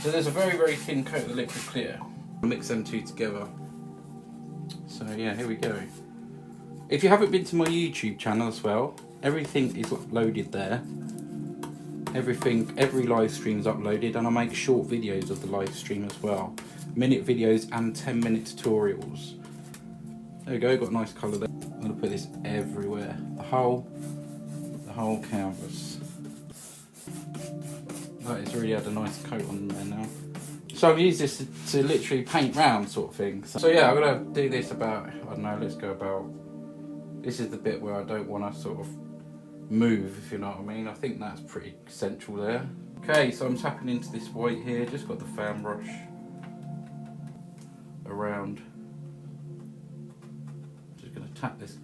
So there's a very, very thin coat of the liquid clear. I'll mix them two together. So yeah, here we go. If you haven't been to my YouTube channel as well, everything is uploaded there. Every live stream is uploaded, and I make short videos of the live stream as well. Minute videos and 10-minute tutorials. There we go, got a nice colour there. I'm going to put this everywhere. The whole canvas. That has really had a nice coat on there now. So I've used this to literally paint round sort of thing. So yeah, I'm going to do this about, I don't know, let's go about, this is the bit where I don't want to sort of move, if you know what I mean. I think that's pretty central there. Okay, so I'm tapping into this white here, just got the fan brush around. Just going to tap this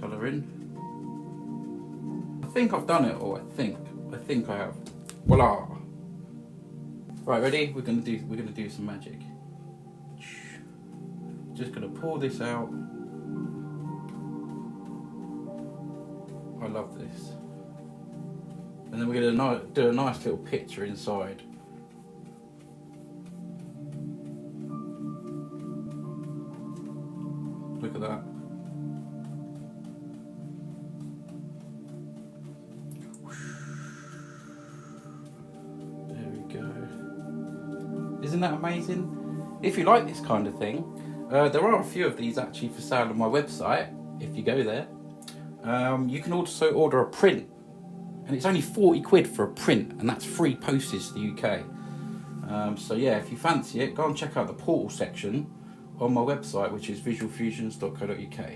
colour in. I think I've done it, or I think I have. Voila! Right, ready? We're gonna do some magic. Just gonna pour this out. I love this. And then we're gonna do a nice little picture inside. Look at that. Isn't that amazing? If you like this kind of thing, there are a few of these actually for sale on my website. If you go there, you can also order a print, and it's only 40 quid for a print, and that's free postage to the UK. So yeah, if you fancy it, go and check out the portal section on my website, which is visualfusions.co.uk.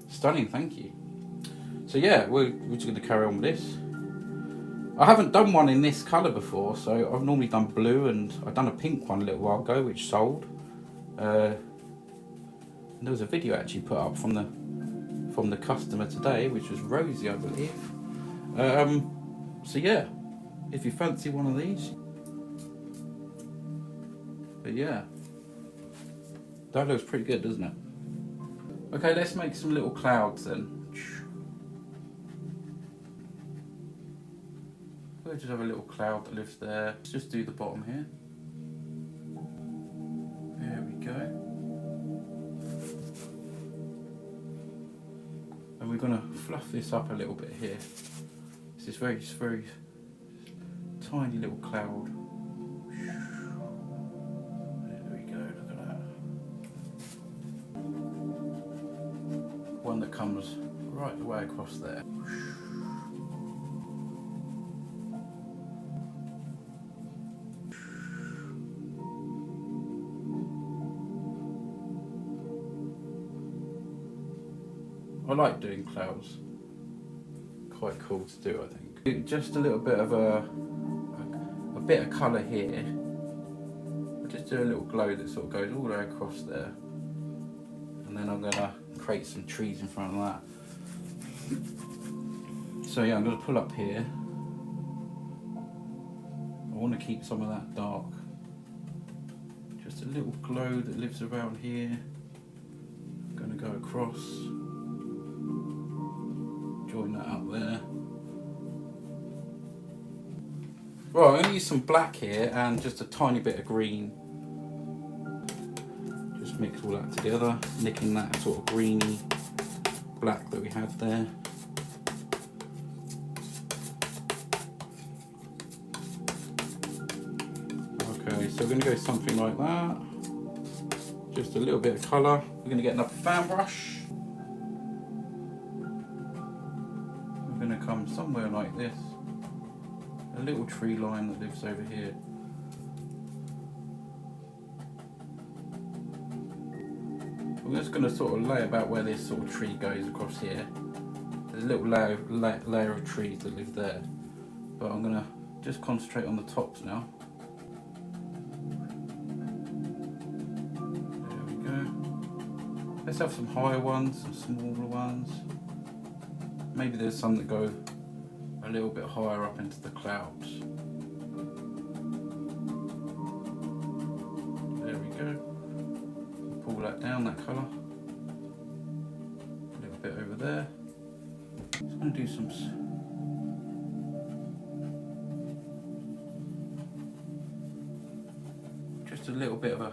Stunning, thank you. So yeah, we're just going to carry on with this. I haven't done one in this colour before, so I've normally done blue, and I've done a pink one a little while ago, which sold. And there was a video actually put up from the customer today, which was Rosie, I believe. So yeah, if you fancy one of these, but yeah, that looks pretty good, doesn't it? Okay, let's make some little clouds then. We'll just have a little cloud that lives there. Let's just do the bottom here. There we go. And we're going to fluff this up a little bit here. It's this very, very tiny little cloud. There we go, look at that. One that comes right the way across there. I like doing clouds. Quite cool to do, I think. Just a little bit of a bit of colour here. I'll just do a little glow that sort of goes all the way across there. And then I'm gonna create some trees in front of that. So yeah, I'm gonna pull up here. I want to keep some of that dark. Just a little glow that lives around here. I'm gonna go across. Join that up there. Right, I'm going to use some black here and just a tiny bit of green. Just mix all that together, nicking that sort of greeny black that we had there. Okay, so we're going to go something like that. Just a little bit of colour. We're going to get another fan brush. Going to come somewhere like this, a little tree line that lives over here. We're just going to sort of lay about where this sort of tree goes across here. There's a little layer of trees that live there, but I'm going to just concentrate on the tops now. There we go. Let's have some higher ones, some smaller ones. Maybe there's some that go a little bit higher up into the clouds. There we go. Pull that down, that colour. A little bit over there. Just going to do some. Just a little bit of a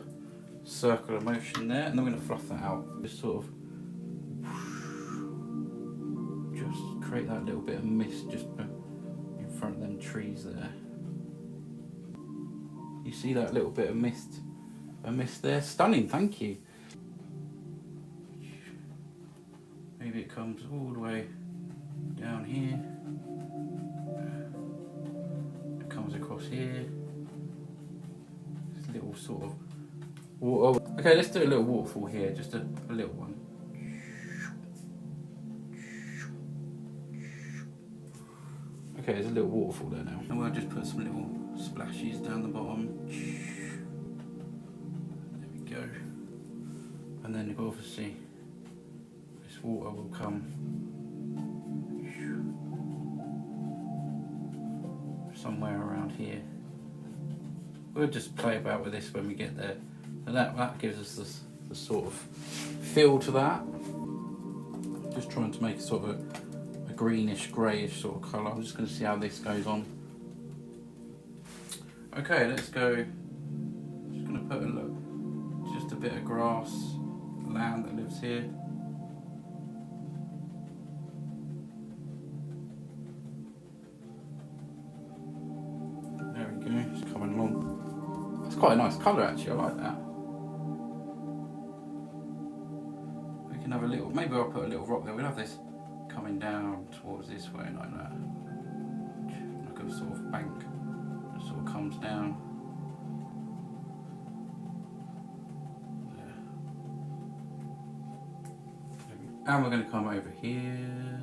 circular motion there, and then we're going to fluff that out. Just sort of just create that little bit of mist just in front of them trees there. You see that little bit of mist, there? Stunning, thank you. Maybe it comes all the way down here. It comes across here. This little sort of water. Okay, let's do a little waterfall here, just a little one. Okay, there's a little waterfall there now. And we'll just put some little splashes down the bottom. There we go. And then obviously this water will come somewhere around here. We'll just play about with this when we get there. And that gives us the sort of feel to that. Just trying to make a sort of a greenish, greyish sort of colour. I'm just going to see how this goes on. Okay, let's go. Just going to put just a bit of grass, land that lives here. There we go, it's coming along. It's quite a nice colour actually, I like that. We can have a little, maybe I'll put a little rock there. We'll have this coming down towards this way like that. Like a sort of bank that sort of comes down. There. And we're going to come over here.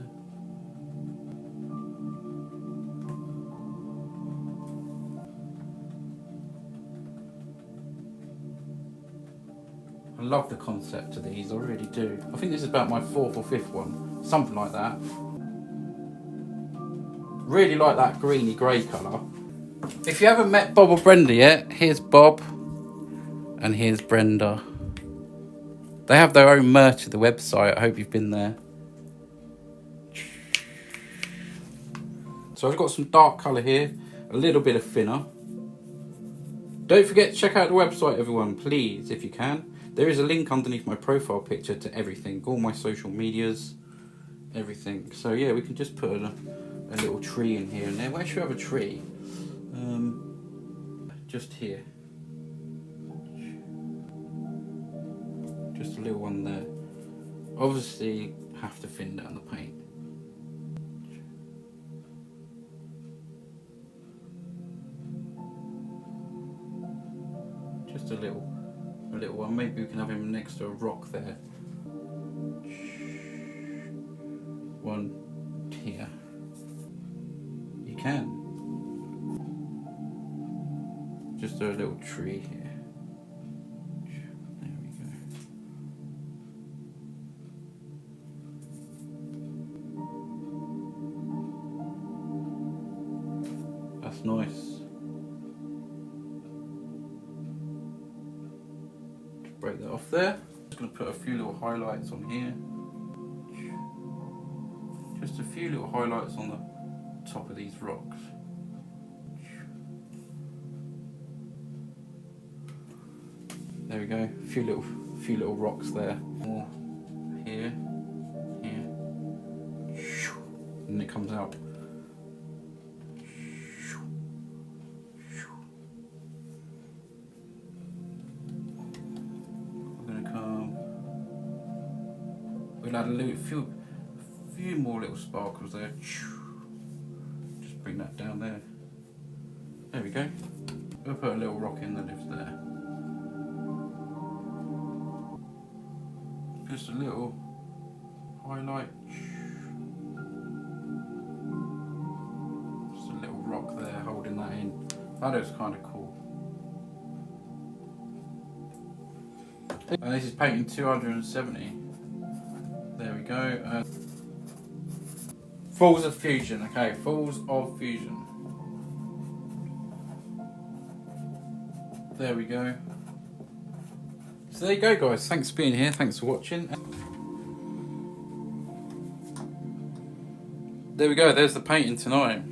I love the concept of these, I really do. I think this is about my 4th or 5th one, something like that. Really like that greeny grey colour. If you haven't met Bob or Brenda yet, here's Bob and here's Brenda. They have their own merch at the website, I hope you've been there. So I've got some dark colour here, a little bit of thinner. Don't forget to check out the website everyone, please, if you can. There is a link underneath my profile picture to everything, all my social medias, everything. So yeah, we can just put a little tree in here and there. Where should we have a tree? Just here. Just a little one there. Obviously, have to thin down the paint. Just a little one. Maybe we can have him next to a rock there. One here. You can. Just a little tree here. There we go. That's nice. Break that off there. Just going to put a few little highlights on here. Just a few little highlights on the top of these rocks. There we go. A few little rocks there. More here, here, and it comes out. We'll add a few more little sparkles there. Just bring that down there. There we go. We'll put a little rock in that lives there. Just a little highlight. Just a little rock there holding that in. That looks kind of cool. And this is painting 270. There we go. Falls of Fusion. Okay, Falls of Fusion. There we go. So there you go, guys. Thanks for being here. Thanks for watching. There we go. There's the painting tonight.